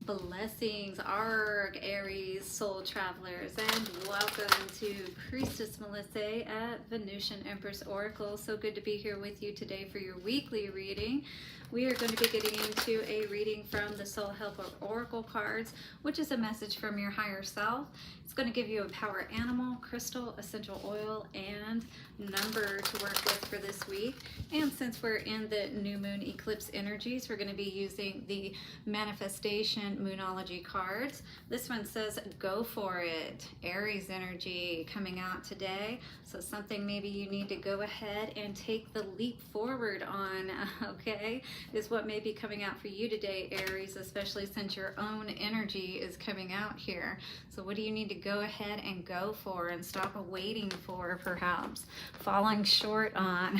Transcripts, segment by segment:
Blessings, Arg, Aries, soul travelers, and welcome to Priestess Melissa at Venusian Empress Oracle. So good to be here with you today for your weekly reading. We are going to be getting into a reading from the Soul Helper Oracle cards, which is a message from your higher self. It's going to give you a power animal, crystal, essential oil, and number to work with for this week. And since we're in the new moon eclipse energies, we're going to be using the manifestation moonology cards. This one says go for it. Aries energy coming out today. So something maybe you need to go ahead and take the leap forward on, okay, is what may be coming out for you today, Aries, especially since your own energy is coming out here. So what do you need to go ahead and go for and stop waiting for, perhaps falling short on?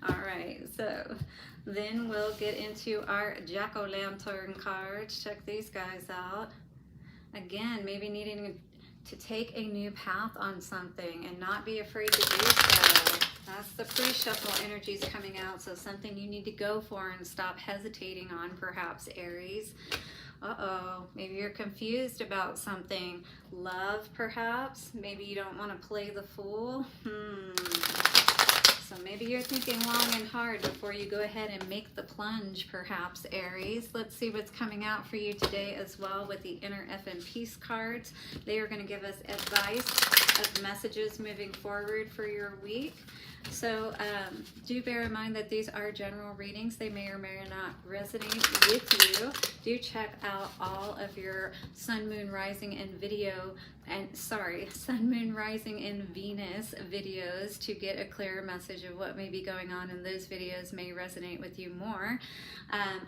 All right, so then we'll get into our jack-o'-lantern cards. Check these guys out. Again, maybe needing to take a new path on something and not be afraid to do so. That's the pre-shuffle energies coming out, so something you need to go for and stop hesitating on, perhaps, Aries. Uh-oh, maybe you're confused about something. Love, perhaps? Maybe you don't want to play the fool? So maybe you're thinking long and hard before you go ahead and make the plunge, perhaps, Aries. Let's see what's coming out for you today as well with the Inner F and Peace cards. They are going to give us advice of messages moving forward for your week. So do bear in mind that these are general readings. They may or may not resonate with you. Do check out all of your Sun, Moon, Rising, and Sun, Moon, Rising, and Venus videos to get a clearer message of what may be going on, and those videos may resonate with you more.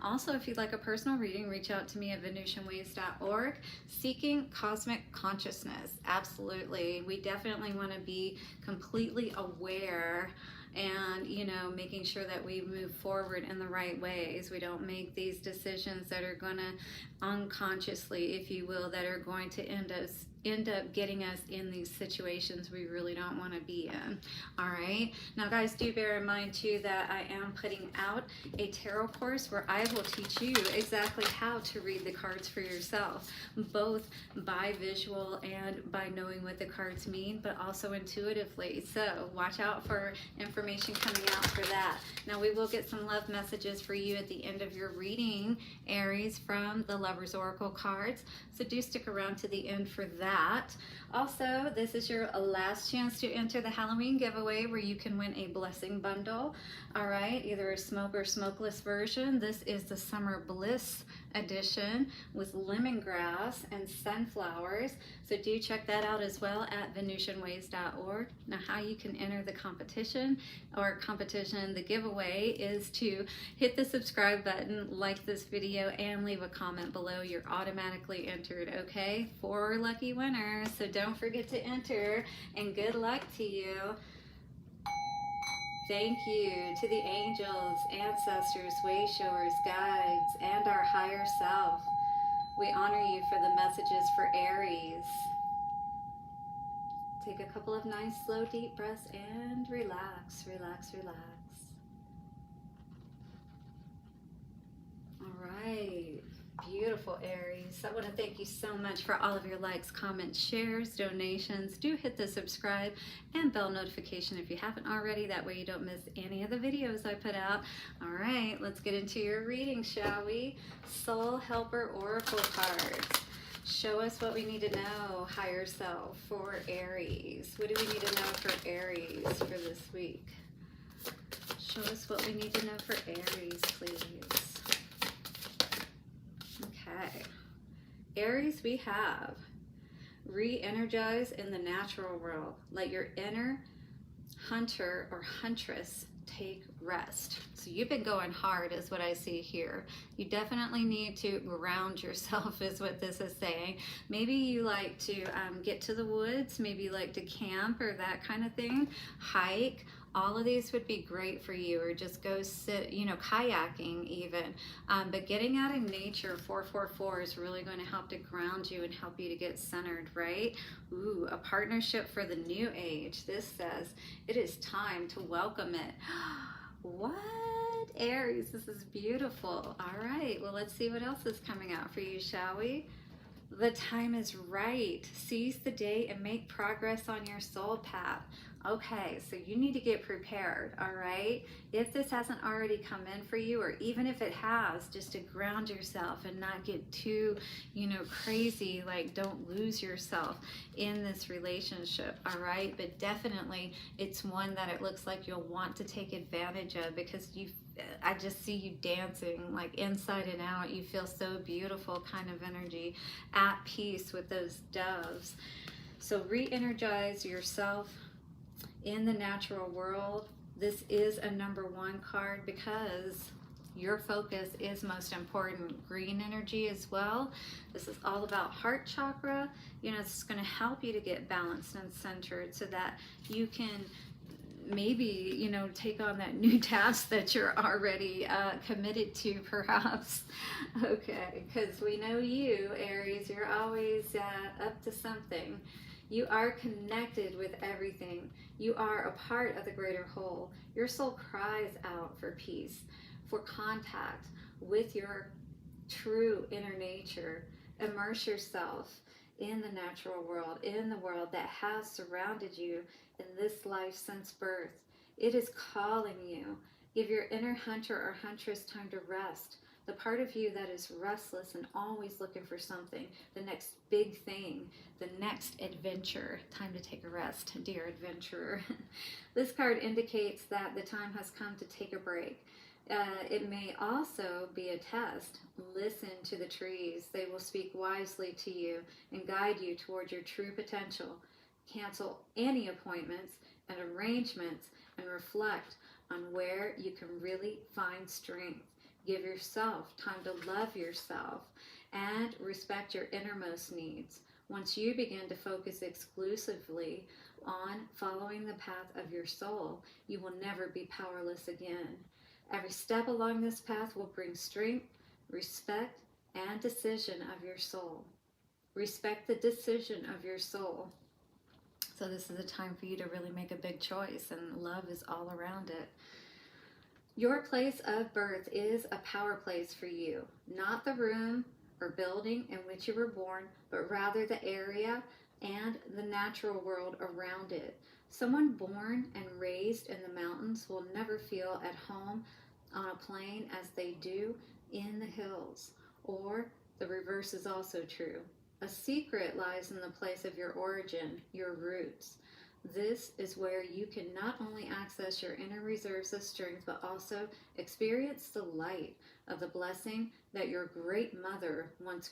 Also, if you'd like a personal reading, reach out to me at venusianways.org. Seeking cosmic consciousness. Absolutely. We definitely want to be completely aware and, you know, making sure that we move forward in the right ways. We don't make these decisions that are going to unconsciously, if you will, that are going to end up getting us in these situations we really don't want to be in. All right, now guys, do bear in mind too that I am putting out a tarot course where I will teach you exactly how to read the cards for yourself, both by visual and by knowing what the cards mean, but also intuitively. So watch out for information coming out for that. Now we will get some love messages for you at the end of your reading, Aries, from the Lover's Oracle cards, so do stick around to the end for that. Also, this is your last chance to enter the Halloween giveaway where you can win a blessing bundle. All right, either a smoke or smokeless version. This is the Summer Bliss edition with lemongrass and sunflowers. So do check that out as well at venusianways.org. Now, how you can enter the the giveaway is to hit the subscribe button, like this video, and leave a comment below. You're automatically entered, okay? 4 lucky winners. So don't forget to enter, and good luck to you. Thank you to the angels, ancestors, way showers, guides, and our higher self. We honor you for the messages for Aries. Take a couple of nice, slow, deep breaths and relax, relax, relax. All right. Beautiful, Aries. I want to thank you so much for all of your likes, comments, shares, donations. Do hit the subscribe and bell notification if you haven't already. That way you don't miss any of the videos I put out. All right, let's get into your reading, shall we? Soul Helper Oracle cards. Show us what we need to know, higher self, for Aries. What do we need to know for Aries for this week? Show us what we need to know for Aries, please. Okay, Aries, we have re-energize in the natural world. Let your inner hunter or huntress take rest. So you've been going hard is what I see here. You definitely need to ground yourself is what this is saying. Maybe you like to get to the woods, maybe you like to camp or that kind of thing, hike. All of these would be great for you, or just go sit, you know, kayaking even. But getting out in nature, 444, is really going to help to ground you and help you to get centered, right? Ooh, a partnership for the new age. This says it is time to welcome it. What? Aries, this is beautiful. All right, well, let's see what else is coming out for you, shall we? The time is right. Seize the day and make progress on your soul path. Okay, so you need to get prepared, all right? If this hasn't already come in for you, or even if it has, just to ground yourself and not get too, crazy, like don't lose yourself in this relationship, all right? But definitely it's one that it looks like you'll want to take advantage of, because I just see you dancing like inside and out. You feel so beautiful, kind of energy, at peace with those doves. So re-energize yourself in the natural world. This is a number 1 card because your focus is most important. Green energy as well. This is all about heart chakra. It's going to help you to get balanced and centered so that you can maybe take on that new task that you're already committed to, perhaps. Okay, because we know you, Aries, you're always up to something. You are connected with everything. You are a part of the greater whole. Your soul cries out for peace, for contact with your true inner nature. Immerse yourself in the natural world, in the world that has surrounded you in this life since birth. It is calling you. Give your inner hunter or huntress time to rest. The part of you that is restless and always looking for something, the next big thing, the next adventure. Time to take a rest, dear adventurer. This card indicates that the time has come to take a break. It may also be a test. Listen to the trees. They will speak wisely to you and guide you toward your true potential. Cancel any appointments and arrangements and reflect on where you can really find strength. Give yourself time to love yourself and respect your innermost needs. Once you begin to focus exclusively on following the path of your soul, you will never be powerless again. Every step along this path will bring strength, respect, and decision of your soul. Respect the decision of your soul. So this is a time for you to really make a big choice, and love is all around it. Your place of birth is a power place for you, not the room or building in which you were born, but rather the area and the natural world around it. Someone born and raised in the mountains will never feel at home on a plain as they do in the hills, or the reverse is also true. A secret lies in the place of your origin, your roots. This is where you can not only access your inner reserves of strength, but also experience the light of the blessing that your great mother once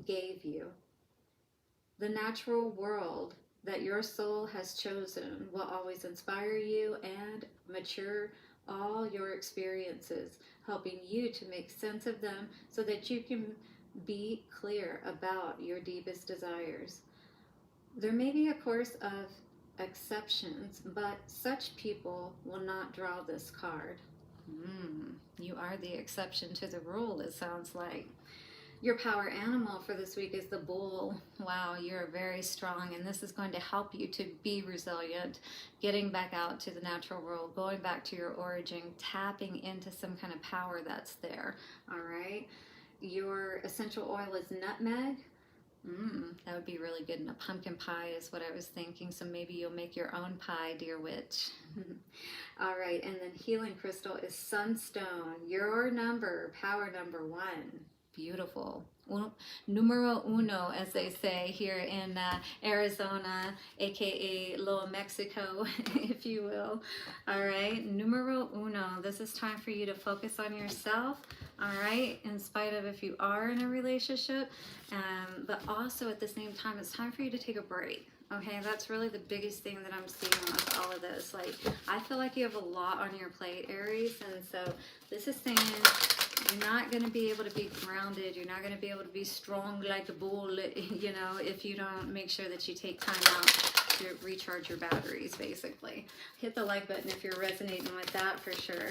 gave you. The natural world that your soul has chosen will always inspire you and mature all your experiences, helping you to make sense of them so that you can be clear about your deepest desires. There may be a course of exceptions, but such people will not draw this card. You are the exception to the rule, it sounds like. Your power animal for this week is the bull. Wow, you're very strong, and this is going to help you to be resilient, getting back out to the natural world, going back to your origin, tapping into some kind of power that's there, all right? Your essential oil is nutmeg. That would be really good in a pumpkin pie is what I was thinking. So maybe you'll make your own pie, dear witch. All right, and then healing crystal is sunstone. Your number, power number 1. Beautiful. Numero uno, as they say here in Arizona, aka Little Mexico, if you will. All right, numero uno. This is time for you to focus on yourself. All right, in spite of if you are in a relationship, but also at the same time, it's time for you to take a break. Okay, that's really the biggest thing that I'm seeing with all of this. Like, I feel like you have a lot on your plate, Aries, and so this is saying you're not going to be able to be grounded. You're not going to be able to be strong like a bull, if you don't make sure that you take time out to recharge your batteries, basically. Hit the like button if you're resonating with that for sure.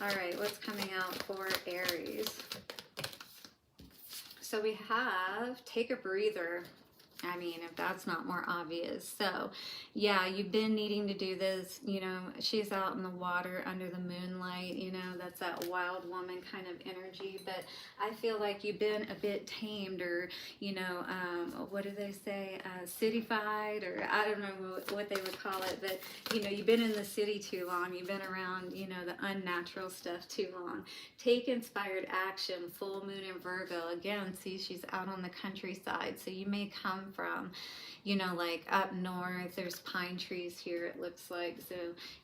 All right, what's coming out for Aries? So we have take a breather. I mean, if that's not more obvious. So, yeah, you've been needing to do this. You know, she's out in the water under the moonlight. You know, that's that wild woman kind of energy. But I feel like you've been a bit tamed, or, you know, what do they say? Cityfied, or I don't know what they would call it. But, you know, you've been in the city too long. You've been around, you know, the unnatural stuff too long. Take inspired action. Full moon in Virgo. Again, see, she's out on the countryside. So you may come from, you know, like up north, there's pine trees here, it looks like. So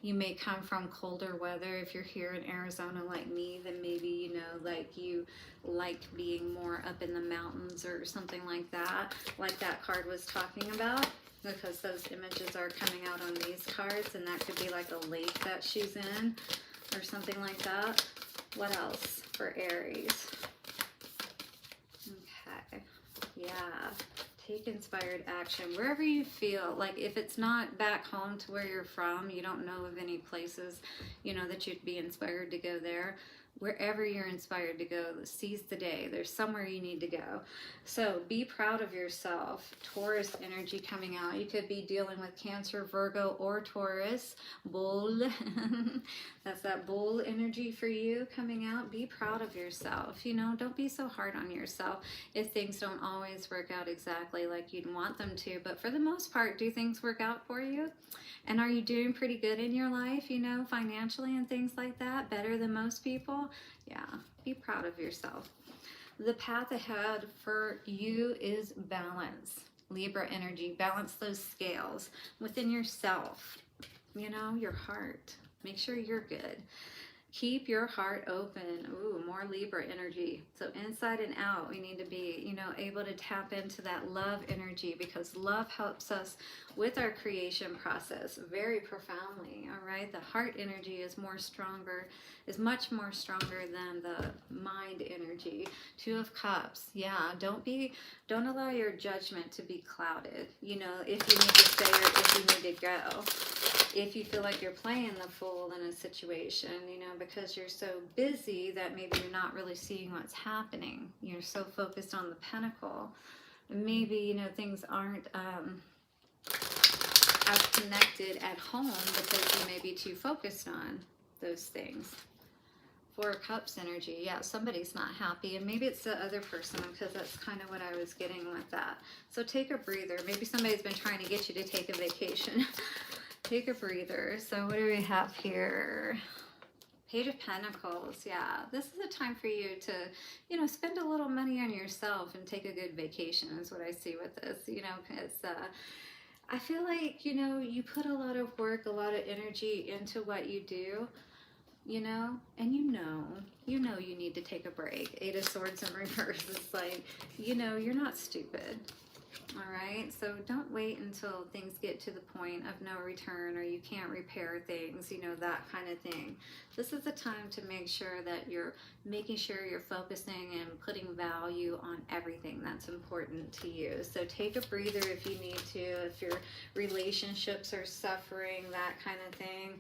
you may come from colder weather. If you're here in Arizona like me, then maybe, you know, like you like being more up in the mountains or something like that card was talking about, because those images are coming out on these cards, and that could be like a lake that she's in or something like that. What else for Aries? Okay, yeah. Take inspired action wherever you feel like. If it's not back home to where you're from, you don't know of any places, you know, that you'd be inspired to go there. Wherever you're inspired to go, seize the day. There's somewhere you need to go. So be proud of yourself. Taurus energy coming out. You could be dealing with Cancer, Virgo, or Taurus. Bull. That's that bull energy for you coming out. Be proud of yourself. You know, don't be so hard on yourself if things don't always work out exactly like you'd want them to. But for the most part, do things work out for you? And are you doing pretty good in your life, you know, financially and things like that? Better than most people? Yeah, be proud of yourself. The path ahead for you is balance. Libra energy, balance those scales within yourself, you know, your heart. Make sure you're good. Keep your heart open. Ooh, more Libra energy. So inside and out, we need to be, you know, able to tap into that love energy, because love helps us with our creation process very profoundly. All right. The heart energy is much more stronger than the mind energy. Two of Cups. Yeah. Don't allow your judgment to be clouded. You know, if you need to stay or if you need to go. If you feel like you're playing the fool in a situation, you know, because you're so busy that maybe you're not really seeing what's happening. You're so focused on the pentacle. Maybe, you know, things aren't as connected at home because you may be too focused on those things. Four of Cups energy. Yeah, somebody's not happy, and maybe it's the other person, because that's kind of what I was getting with that. So take a breather. Maybe somebody's been trying to get you to take a vacation. Take a breather. So what do we have here? Page of Pentacles. Yeah, this is a time for you to, you know, spend a little money on yourself and take a good vacation is what I see with this, you know, because I feel like, you know, you put a lot of work, a lot of energy into what you do, you know, and you know you need to take a break. Eight of Swords in reverse. It's like, you know, you're not stupid. All right, so don't wait until things get to the point of no return, or you can't repair things, you know, that kind of thing. This is the time to make sure that you're making sure you're focusing and putting value on everything that's important to you. So take a breather if you need to, if your relationships are suffering, that kind of thing.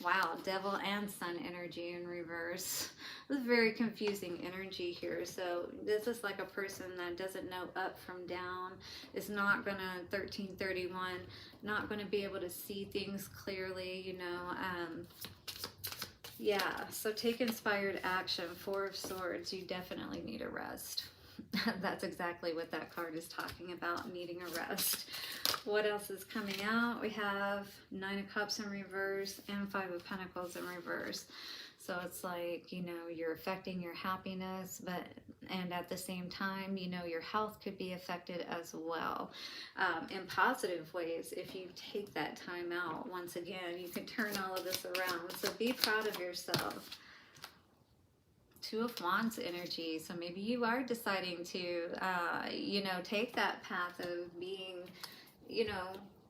Wow, Devil and Sun energy in reverse. This is very confusing energy here. So this is like a person that doesn't know up from down, is not going to, 1331, not going to be able to see things clearly, you know. Yeah, so take inspired action. Four of Swords, you definitely need a rest. That's exactly what that card is talking about, needing a rest. What else is coming out? We have Nine of Cups in reverse and Five of Pentacles in reverse. So it's like, you know, you're affecting your happiness, and at the same time, you know, your health could be affected as well, in positive ways. If you take that time out, once again, you can turn all of this around. So be proud of yourself. Two of Wands energy. So maybe you are deciding to, you know, take that path of being, you know,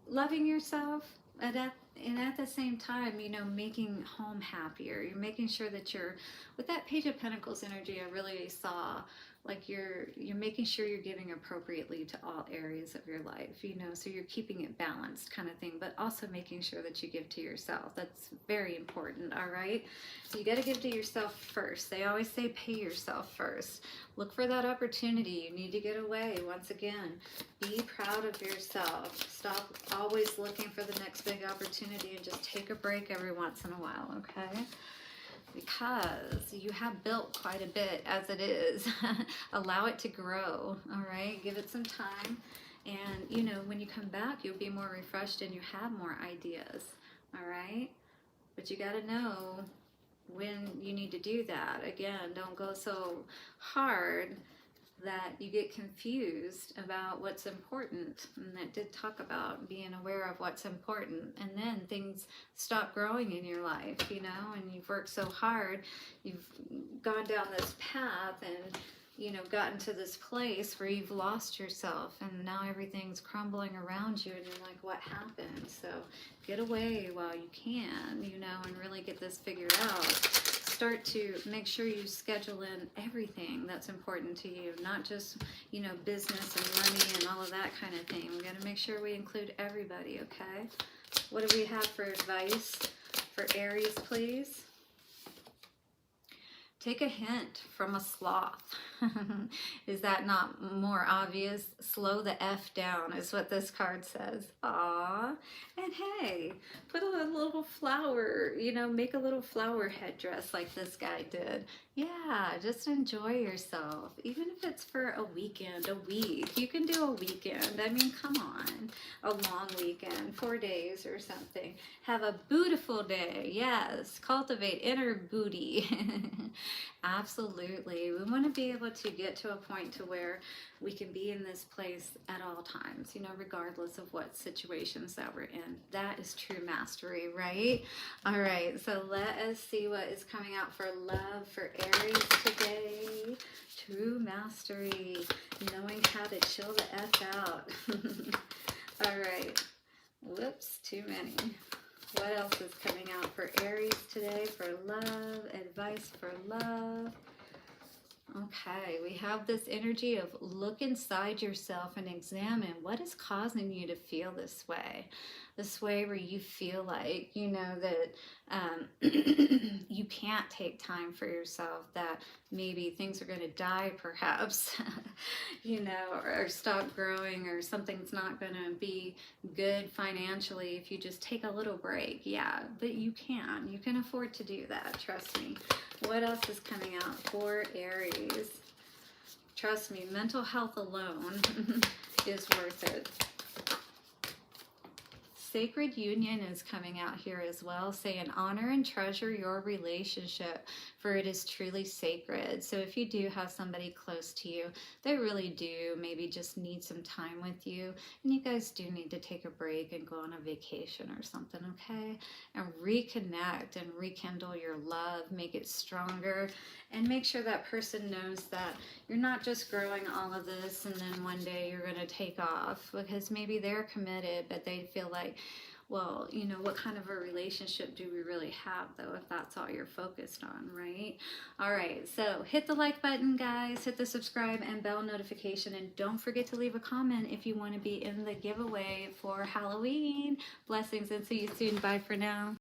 loving yourself, and at the same time, you know, making home happier. You're making sure that you're, with that Page of Pentacles energy, I really saw like you're making sure you're giving appropriately to all areas of your life, you know, so you're keeping it balanced kind of thing, but also making sure that you give to yourself. That's very important, all right? So you got to give to yourself first. They always say pay yourself first. Look for that opportunity. You need to get away. Once again, be proud of yourself. Stop always looking for the next big opportunity and just take a break every once in a while, okay? Because you have built quite a bit as it is. Allow it to grow, all right? Give it some time. And, you know, when you come back, you'll be more refreshed and you have more ideas, all right? But you got to know when you need to do that. Again, don't go so hard that you get confused about what's important. And that did talk about being aware of what's important, and then things stop growing in your life, you know, and you've worked so hard, you've gone down this path and, you know, gotten to this place where you've lost yourself and now everything's crumbling around you and you're like, what happened? So get away while you can, you know, and really get this figured out. Start to make sure you schedule in everything that's important to you, not just, you know, business and money and all of that kind of thing. We got to make sure we include everybody, okay? What do we have for advice for Aries, please? Take a hint from a sloth. Is that not more obvious? Slow the F down is what this card says. Aw. And hey, put a little flower, you know, make a little flower headdress like this guy did. Yeah, just enjoy yourself. Even if it's for a weekend, a week. You can do a weekend. I mean, come on. A long weekend, 4 days or something. Have a beautiful day. Yes, cultivate inner booty. Absolutely. We want to be able to get to a point to where we can be in this place at all times, you know, regardless of what situations that we're in. That is true mastery, right? All right, so let us see what is coming out for love for Aries today. True mastery, knowing how to chill the F out. All right, whoops, too many. What else is coming out for Aries today for love, advice for love? Okay, we have this energy of look inside yourself and examine what is causing you to feel this way. This way where you feel like, you know, that you can't take time for yourself, that maybe things are going to die perhaps, you know, or stop growing, or something's not going to be good financially if you just take a little break. Yeah, but you can afford to do that, trust me. What else is coming out for Aries? Trust me, mental health alone is worth it. Sacred union is coming out here as well, saying honor and treasure your relationship, for it is truly sacred. So if you do have somebody close to you, they really do maybe just need some time with you, and you guys do need to take a break and go on a vacation or something, okay? And reconnect and rekindle your love, make it stronger, and make sure that person knows that you're not just growing all of this and then one day you're going to take off, because maybe they're committed, but they feel like, well, you know, what kind of a relationship do we really have, though, if that's all you're focused on, right? All right, so hit the like button, guys, hit the subscribe and bell notification, and don't forget to leave a comment if you want to be in the giveaway for Halloween. Blessings, and see you soon. Bye for now.